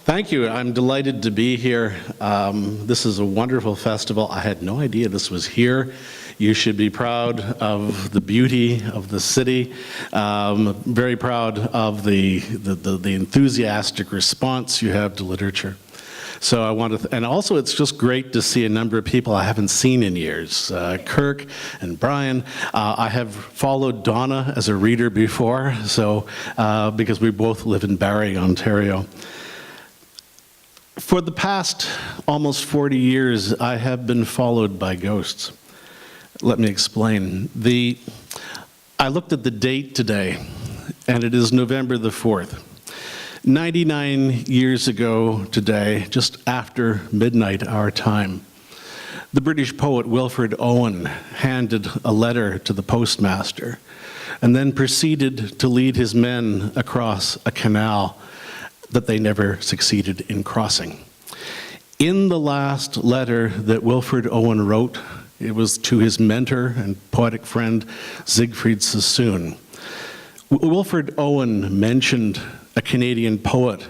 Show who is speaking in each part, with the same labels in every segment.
Speaker 1: Thank you. I'm delighted to be here. This is a wonderful festival. I had no idea this was here. You should be proud of the beauty of the city. Very proud of the enthusiastic response you have to literature. So I want to, and also it's just great to see a number of people I haven't seen in years. Kirk and Brian. I have followed Donna as a reader before, so because we both live in Barrie, Ontario. For the past almost 40 years, I have been followed by ghosts. Let me explain. I looked at the date today, and it is November the 4th. 99 years ago today, just after midnight our time, the British poet Wilfred Owen handed a letter to the postmaster and then proceeded to lead his men across a canal that they never succeeded in crossing. In the last letter that Wilfred Owen wrote, it was to his mentor and poetic friend Siegfried Sassoon. Wilfred Owen mentioned a Canadian poet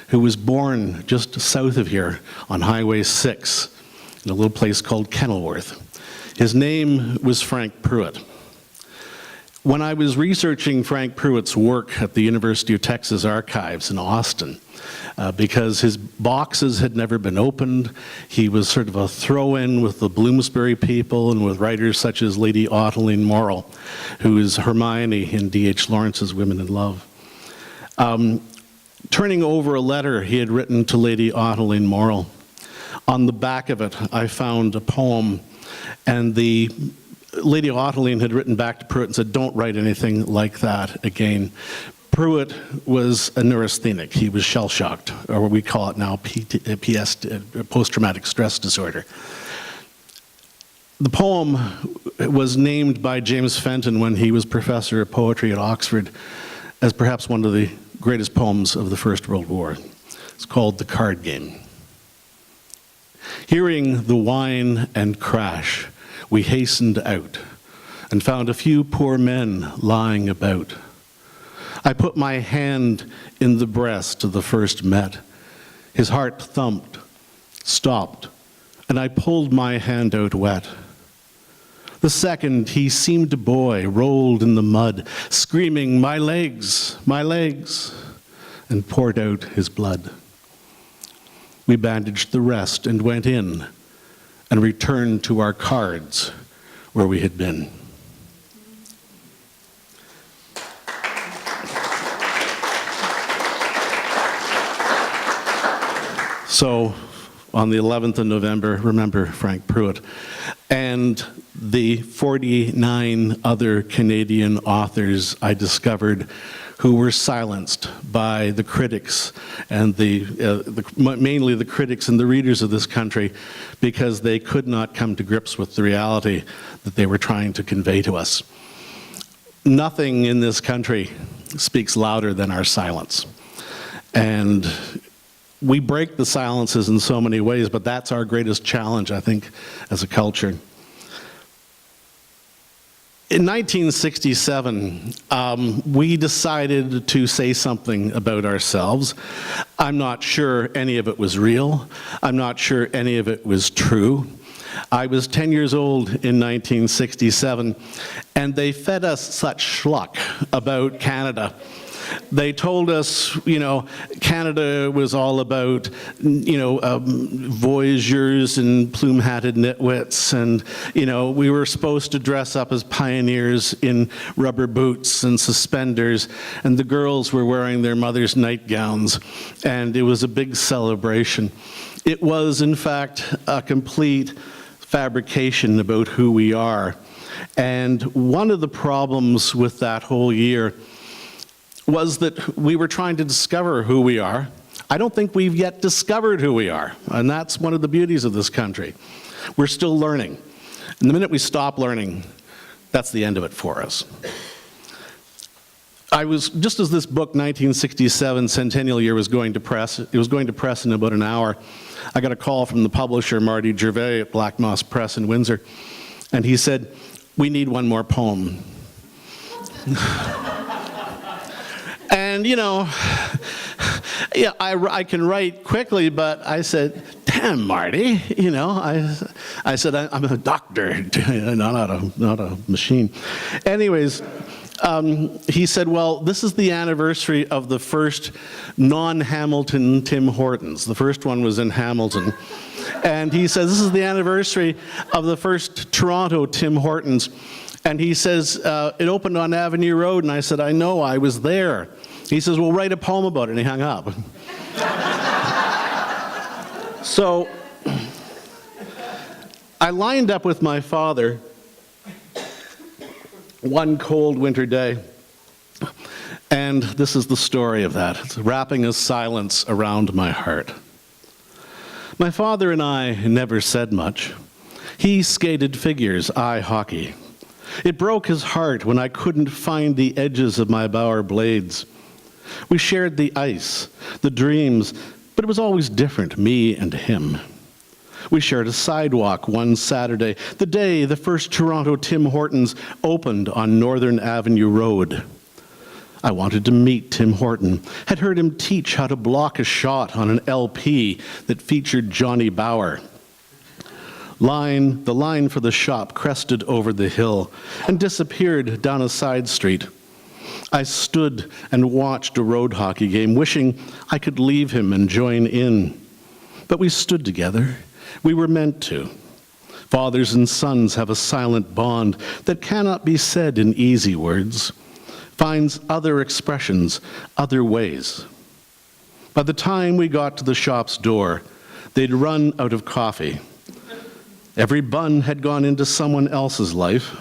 Speaker 1: who was born just south of here on Highway 6 in a little place called Kenilworth. His name was Frank Pruitt. When I was researching Frank Pruitt's work at the University of Texas Archives in Austin, because his boxes had never been opened, he was sort of a throw-in with the Bloomsbury people and with writers such as Lady Ottilie Morrell, who is Hermione in D.H. Lawrence's Women in Love. Turning over a letter he had written to Lady Ottilie Morrell, on the back of it I found a poem, and the Lady Ottilie had written back to Pruitt and said, "Don't write anything like that again." Pruitt was a neurasthenic. He was shell-shocked, or we call it now PS, post-traumatic stress disorder. The poem was named by James Fenton when he was professor of poetry at Oxford as perhaps one of the greatest poems of the First World War. It's called The Card Game. Hearing the whine and crash, we hastened out and found a few poor men lying about. I put my hand in the breast of the first met. His heart thumped, stopped, and I pulled my hand out wet. The second, he seemed a boy rolled in the mud, screaming, my legs," and poured out his blood. We bandaged the rest and went in and returned to our cards where we had been. So, on the 11th of November, remember Frank Pruitt, and the 49 other Canadian authors I discovered who were silenced by the critics and mainly the critics and the readers of this country because they could not come to grips with the reality that they were trying to convey to us. Nothing in this country speaks louder than our silence. And we break the silences in so many ways, but that's our greatest challenge, I think, as a culture. In 1967, we decided to say something about ourselves. I'm not sure any of it was real. I'm not sure any of it was true. I was 10 years old in 1967, and they fed us such schluck about Canada. They told us, Canada was all about, voyageurs and plume-hatted nitwits, and, we were supposed to dress up as pioneers in rubber boots and suspenders, and the girls were wearing their mother's nightgowns, and it was a big celebration. It was, in fact, a complete fabrication about who we are. And one of the problems with that whole year was that we were trying to discover who we are. I don't think we've yet discovered who we are, and that's one of the beauties of this country. We're still learning. And the minute we stop learning, that's the end of it for us. Just as this book, 1967 Centennial Year, was going to press, it was going to press in about an hour, I got a call from the publisher, Marty Gervais at Black Moss Press in Windsor, and he said, "We need one more poem." And Yeah, I can write quickly, but I said, damn, Marty, I said, I'm a doctor, not a machine. Anyways, he said, well, this is the anniversary of the first non-Hamilton Tim Hortons. The first one was in Hamilton. And he says, this is the anniversary of the first Toronto Tim Hortons. And he says, it opened on Avenue Road. And I said, I know, I was there. He says, well, write a poem about it. And he hung up. So I lined up with my father one cold winter day. And this is the story of that. It's wrapping a silence around my heart. My father and I never said much. He skated figures, I hockey. It broke his heart when I couldn't find the edges of my Bauer blades. We shared the ice, the dreams, but it was always different, me and him. We shared a sidewalk one Saturday, the day the first Toronto Tim Hortons opened on Northern Avenue Road. I wanted to meet Tim Horton, had heard him teach how to block a shot on an LP that featured Johnny Bauer. The line for the shop crested over the hill and disappeared down a side street. I stood and watched a road hockey game, wishing I could leave him and join in. But we stood together. We were meant to. Fathers and sons have a silent bond that cannot be said in easy words, finds other expressions, other ways. By the time we got to the shop's door, they'd run out of coffee. Every bun had gone into someone else's life.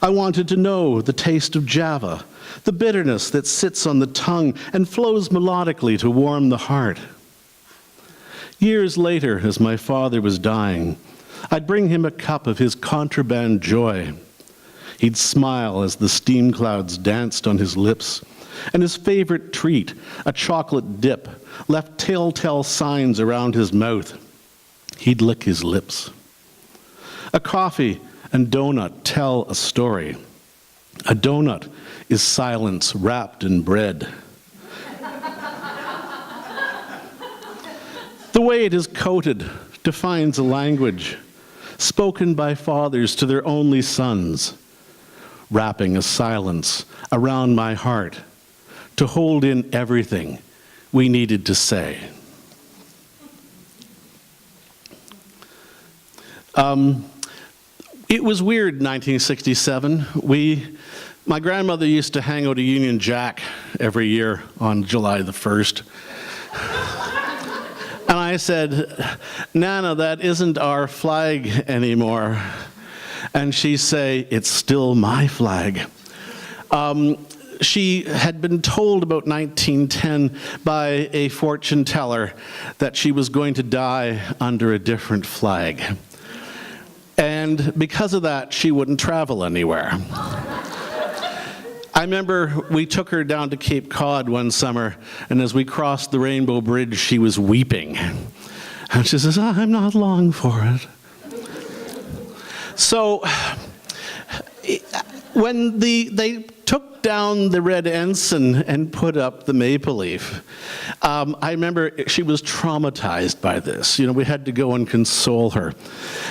Speaker 1: I wanted to know the taste of Java, the bitterness that sits on the tongue and flows melodically to warm the heart. Years later, as my father was dying, I'd bring him a cup of his contraband joy. He'd smile as the steam clouds danced on his lips, and his favorite treat, a chocolate dip, left telltale signs around his mouth. He'd lick his lips. A coffee and donut tell a story. A donut is silence wrapped in bread. The way it is coated defines a language, spoken by fathers to their only sons, wrapping a silence around my heart to hold in everything we needed to say. It was weird in 1967. My grandmother used to hang out a Union Jack every year on July the 1st. And I said, Nana, that isn't our flag anymore. And she'd say, it's still my flag. She had been told about 1910 by a fortune teller that she was going to die under a different flag. And because of that, she wouldn't travel anywhere. I remember we took her down to Cape Cod one summer, and as we crossed the Rainbow Bridge, she was weeping. And she says, I'm not long for it. So when they took down the red ensign and put up the maple leaf, I remember she was traumatized by this. We had to go and console her.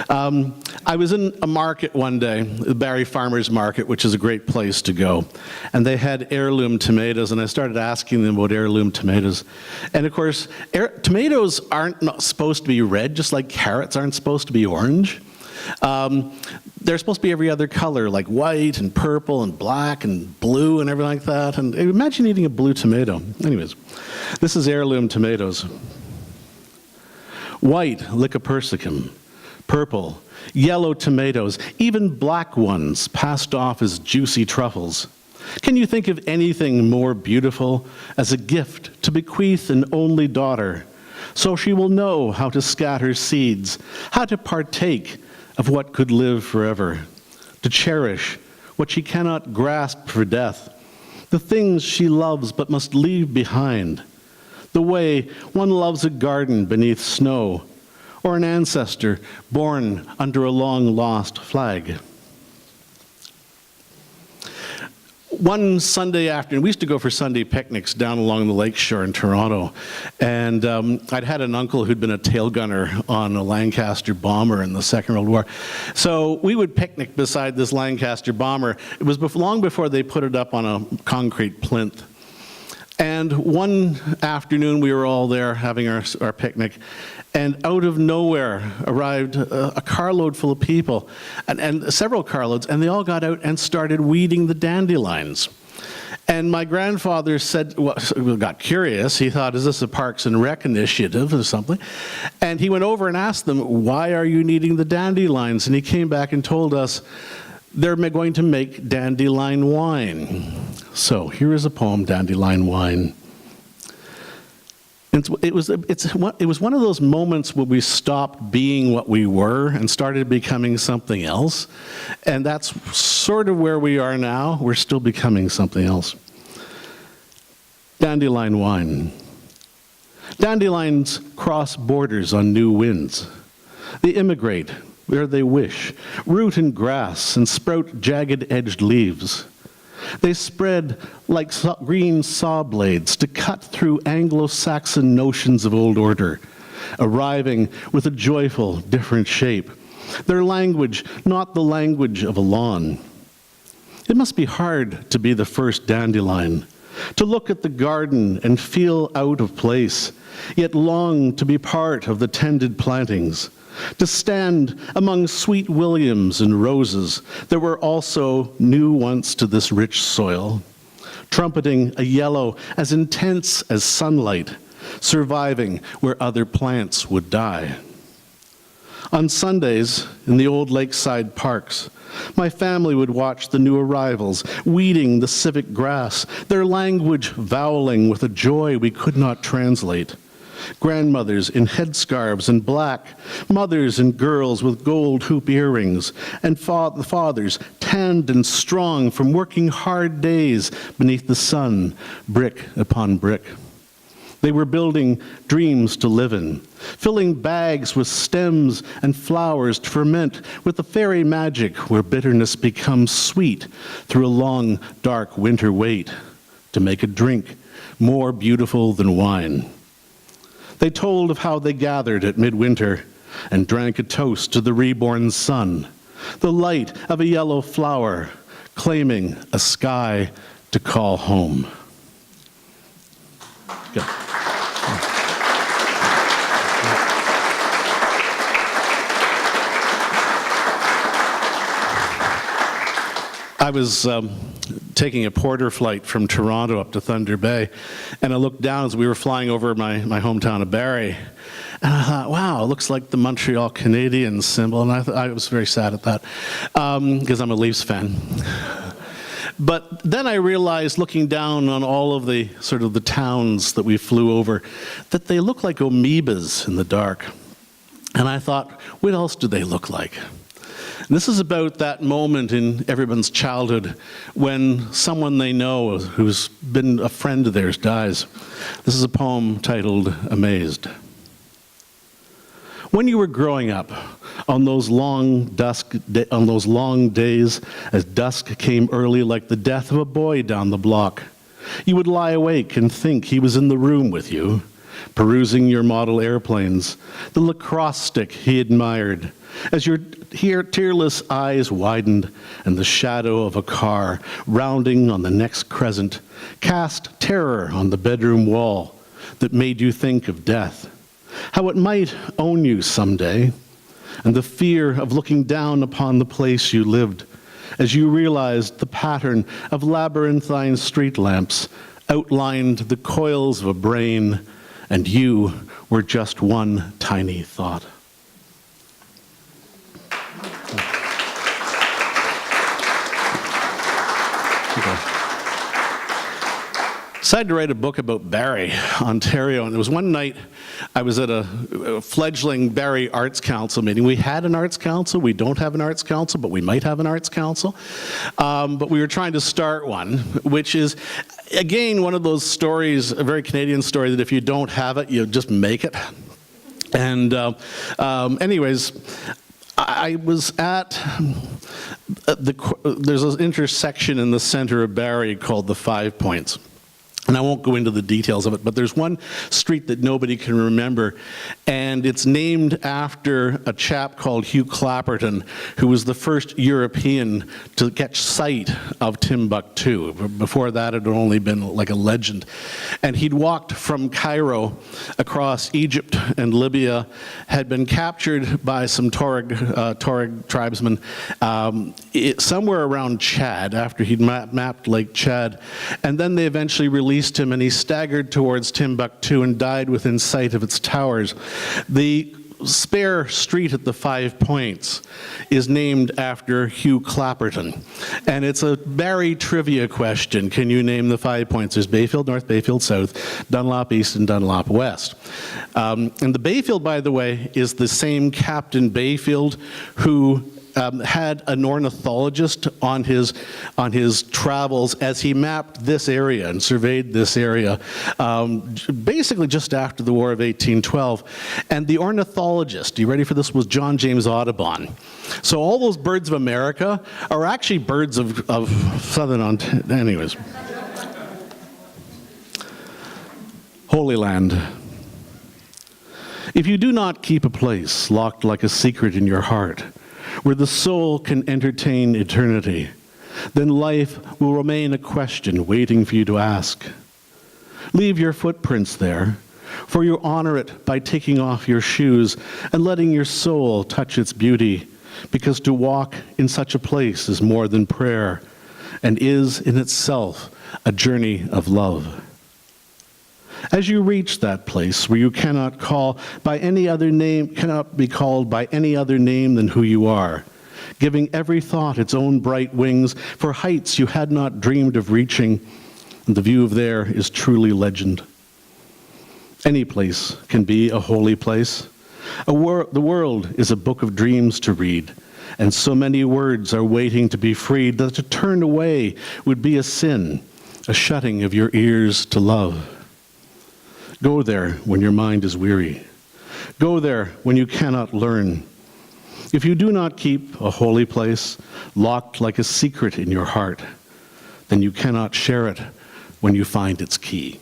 Speaker 1: I was in a market one day, the Barrie Farmers Market, which is a great place to go. And they had heirloom tomatoes, and I started asking them about heirloom tomatoes. And of course, tomatoes aren't not supposed to be red, just like carrots aren't supposed to be orange. They're supposed to be every other color, like white and purple and black and blue and everything like that. And imagine eating a blue tomato. Anyways, this is heirloom tomatoes. White, Lycopersicum. Purple, yellow tomatoes, even black ones passed off as juicy truffles. Can you think of anything more beautiful as a gift to bequeath an only daughter, so she will know how to scatter seeds, how to partake of what could live forever, to cherish what she cannot grasp for death, the things she loves but must leave behind, the way one loves a garden beneath snow, or an ancestor born under a long-lost flag. one Sunday afternoon, we used to go for Sunday picnics down along the lakeshore in Toronto, and I'd had an uncle who'd been a tail gunner on a Lancaster bomber in the Second World War. So we would picnic beside this Lancaster bomber. It was long before they put it up on a concrete plinth. And one afternoon, we were all there having our picnic, and out of nowhere arrived a carload full of people, and several carloads, and they all got out and started weeding the dandelions. And my grandfather said, well, got curious. He thought, is this a Parks and Rec initiative or something? And he went over and asked them, why are you needing the dandelions? And he came back and told us, they're going to make dandelion wine. So here is a poem, Dandelion Wine. It was one of those moments where we stopped being what we were and started becoming something else. And that's sort of where we are now. We're still becoming something else. Dandelion Wine. Dandelions cross borders on new winds. They immigrate where they wish, root in grass and sprout jagged-edged leaves. They spread like green saw blades to cut through Anglo-Saxon notions of old order, arriving with a joyful, different shape. Their language, not the language of a lawn. It must be hard to be the first dandelion, to look at the garden and feel out of place, yet long to be part of the tended plantings, to stand among sweet williams and roses that were also new once to this rich soil, trumpeting a yellow as intense as sunlight, surviving where other plants would die. On Sundays, in the old lakeside parks, my family would watch the new arrivals, weeding the civic grass, their language voweling with a joy we could not translate. Grandmothers in headscarves and black, mothers and girls with gold hoop earrings, and fathers tanned and strong from working hard days beneath the sun, brick upon brick. They were building dreams to live in, filling bags with stems and flowers to ferment with the fairy magic where bitterness becomes sweet through a long, dark winter wait to make a drink more beautiful than wine. They told of how they gathered at midwinter and drank a toast to the reborn sun, the light of a yellow flower, claiming a sky to call home. Good. I was taking a porter flight from Toronto up to Thunder Bay, and I looked down as we were flying over my hometown of Barrie, and I thought, wow, it looks like the Montreal Canadiens symbol, and I was very sad at that, because I'm a Leafs fan. But then I realized, looking down on all of the sort of the towns that we flew over, that they look like amoebas in the dark. And I thought, what else do they look like? And this is about that moment in everyone's childhood when someone they know who's been a friend of theirs dies. This is a poem titled Amazed. When you were growing up, on those long days, as dusk came early like the death of a boy down the block, you would lie awake and think he was in the room with you, perusing your model airplanes, the lacrosse stick he admired, as your tearless eyes widened and the shadow of a car rounding on the next crescent cast terror on the bedroom wall that made you think of death, how it might own you someday, and the fear of looking down upon the place you lived as you realized the pattern of labyrinthine street lamps outlined the coils of a brain, and you were just one tiny thought. Decided to write a book about Barrie, Ontario, and it was one night I was at a fledgling Barrie Arts Council meeting. We had an Arts Council, we don't have an Arts Council, but we might have an Arts Council. But we were trying to start one, which is, again, one of those stories, a very Canadian story, that if you don't have it, you just make it. And anyways, I was at there's an intersection in the center of Barrie called the 5 Points. And I won't go into the details of it, but there's one street that nobody can remember, and it's named after a chap called Hugh Clapperton, who was the first European to catch sight of Timbuktu. Before that, it had only been like a legend. And he'd walked from Cairo across Egypt and Libya, had been captured by some Tuareg tribesmen somewhere around Chad, after he'd mapped Lake Chad, and then they eventually released him, and he staggered towards Timbuktu and died within sight of its towers. The spare street at the 5 Points is named after Hugh Clapperton. And it's a Barrie trivia question. Can you name the 5 Points? There's Bayfield North, Bayfield South, Dunlop East, and Dunlop West. And the Bayfield, by the way, is the same Captain Bayfield who had an ornithologist on his travels as he mapped this area and surveyed this area, basically just after the War of 1812. And the ornithologist, you ready for this, was John James Audubon. So all those birds of America are actually birds of southern Ontario. Anyways. Holy Land. If you do not keep a place locked like a secret in your heart, where the soul can entertain eternity, then life will remain a question waiting for you to ask. Leave your footprints there, for you honor it by taking off your shoes and letting your soul touch its beauty, because to walk in such a place is more than prayer and is in itself a journey of love. As you reach that place where you cannot be called by any other name than who you are, giving every thought its own bright wings for heights you had not dreamed of reaching, and the view of there is truly legend. Any place can be a holy place. The world is a book of dreams to read, and so many words are waiting to be freed that to turn away would be a sin, a shutting of your ears to love. Go there when your mind is weary. Go there when you cannot learn. If you do not keep a holy place locked like a secret in your heart, then you cannot share it when you find its key.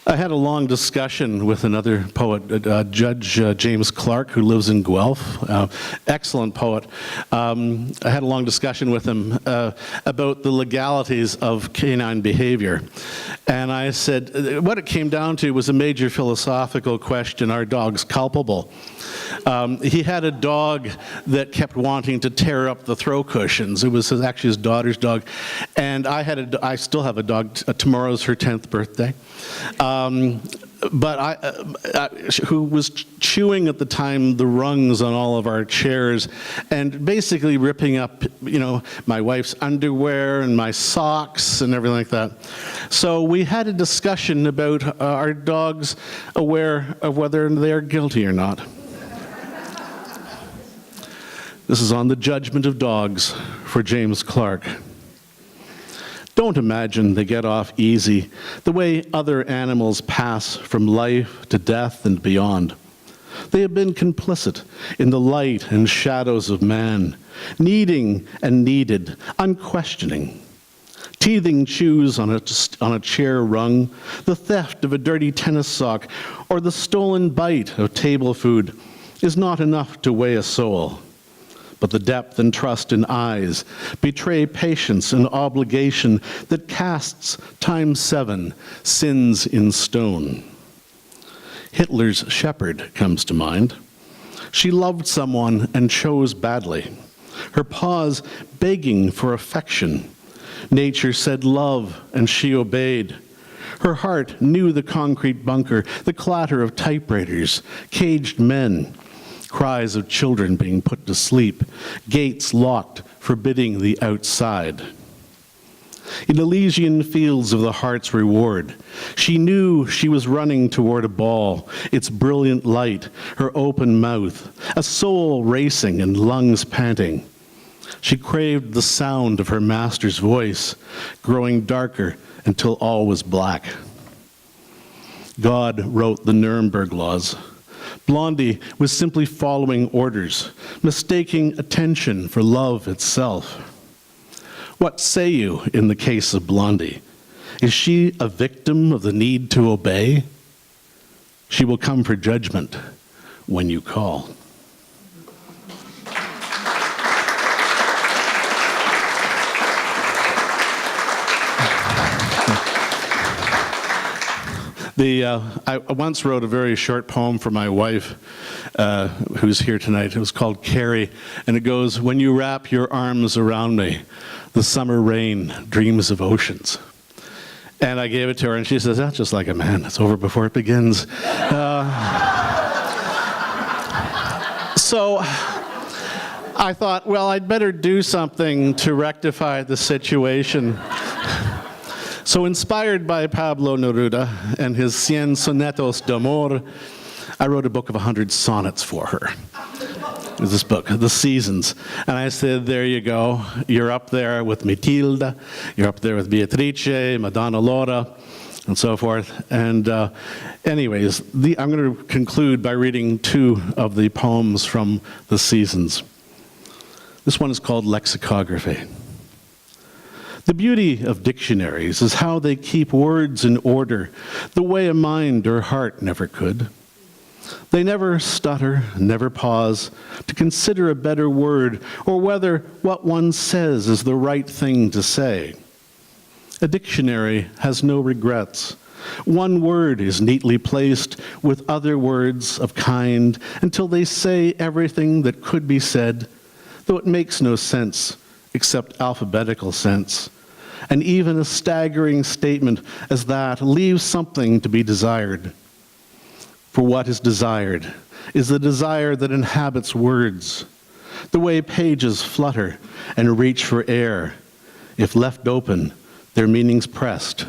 Speaker 1: I had a long discussion with another poet, Judge James Clark, who lives in Guelph, excellent poet. I had a long discussion with him about the legalities of canine behavior. And I said, what it came down to was a major philosophical question: are dogs culpable? He had a dog that kept wanting to tear up the throw cushions. It was actually his daughter's dog. And I still have a dog. Tomorrow's her 10th birthday. Who was chewing at the time the rungs on all of our chairs and basically ripping up, my wife's underwear and my socks and everything like that. So we had a discussion about our dogs aware of whether they are guilty or not. This is on the judgment of dogs for James Clark. Don't imagine they get off easy the way other animals pass from life to death and beyond. They have been complicit in the light and shadows of man, needing and needed, unquestioning. Teething chews on a chair rung, the theft of a dirty tennis sock, or the stolen bite of table food is not enough to weigh a soul. But the depth and trust in eyes betray patience and obligation that casts times 7 sins in stone. Hitler's shepherd comes to mind. She loved someone and chose badly, her paws begging for affection. Nature said love, and she obeyed. Her heart knew the concrete bunker, the clatter of typewriters, caged men, cries of children being put to sleep, gates locked, forbidding the outside. In Elysian fields of the heart's reward, she knew she was running toward a ball, its brilliant light, her open mouth, a soul racing and lungs panting. She craved the sound of her master's voice, growing darker until all was black. God wrote the Nuremberg laws. Blondie was simply following orders, mistaking attention for love itself. What say you in the case of Blondie? Is she a victim of the need to obey? She will come for judgment when you call. I once wrote a very short poem for my wife, who's here tonight. It was called Carrie, and it goes, "When you wrap your arms around me, the summer rain dreams of oceans." And I gave it to her, and she says, "That's just like a man. It's over before it begins." So I thought, well, I'd better do something to rectify the situation. So inspired by Pablo Neruda and his Cien Sonetos de Amor, I wrote a book of 100 sonnets for her. It was this book, The Seasons. And I said, there you go. You're up there with Matilda. You're up there with Beatrice, Madonna Laura, and so forth. And anyways, I'm going to conclude by reading 2 of the poems from The Seasons. This one is called Lexicography. The beauty of dictionaries is how they keep words in order, the way a mind or heart never could. They never stutter, never pause to consider a better word or whether what one says is the right thing to say. A dictionary has no regrets. One word is neatly placed with other words of kind until they say everything that could be said, though it makes no sense except alphabetical sense. And even a staggering statement as that leaves something to be desired. For what is desired is the desire that inhabits words, the way pages flutter and reach for air, if left open, their meanings pressed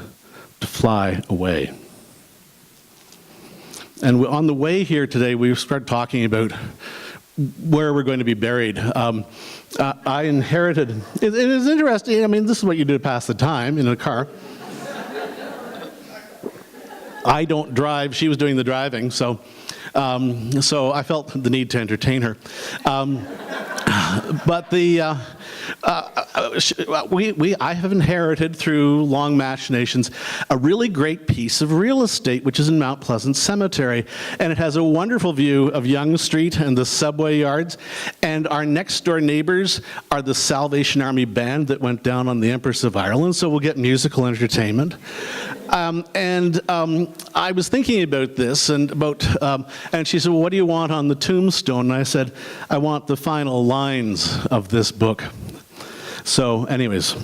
Speaker 1: to fly away. And on the way here today, we start talking about where we're going to be buried. I inherited, it is interesting, I mean, this is what you do to pass the time in a car. I don't drive, she was doing the driving, so I felt the need to entertain her. But I have inherited through long machinations a really great piece of real estate, which is in Mount Pleasant Cemetery, and it has a wonderful view of Yonge Street and the subway yards, and our next door neighbors are the Salvation Army band that went down on the Empress of Ireland, so we'll get musical entertainment. I was thinking about this, and she said, well, what do you want on the tombstone? And I said, I want the final lines of this book. So anyways,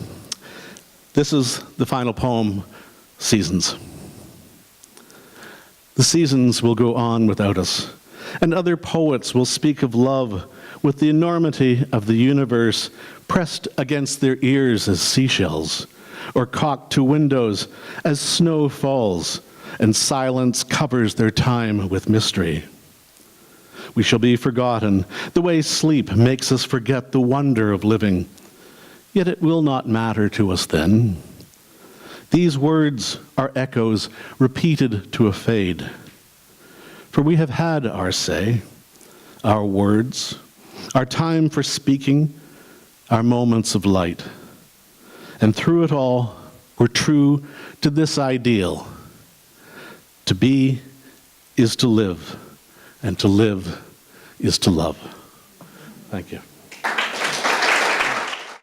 Speaker 1: this is the final poem, Seasons. The seasons will go on without us, and other poets will speak of love with the enormity of the universe pressed against their ears as seashells, or cocked to windows as snow falls and silence covers their time with mystery. We shall be forgotten the way sleep makes us forget the wonder of living, yet it will not matter to us then. These words are echoes repeated to a fade, for we have had our say, our words, our time for speaking, our moments of light. And through it all, we're true to this ideal. To be is to live, and to live is to love. Thank you.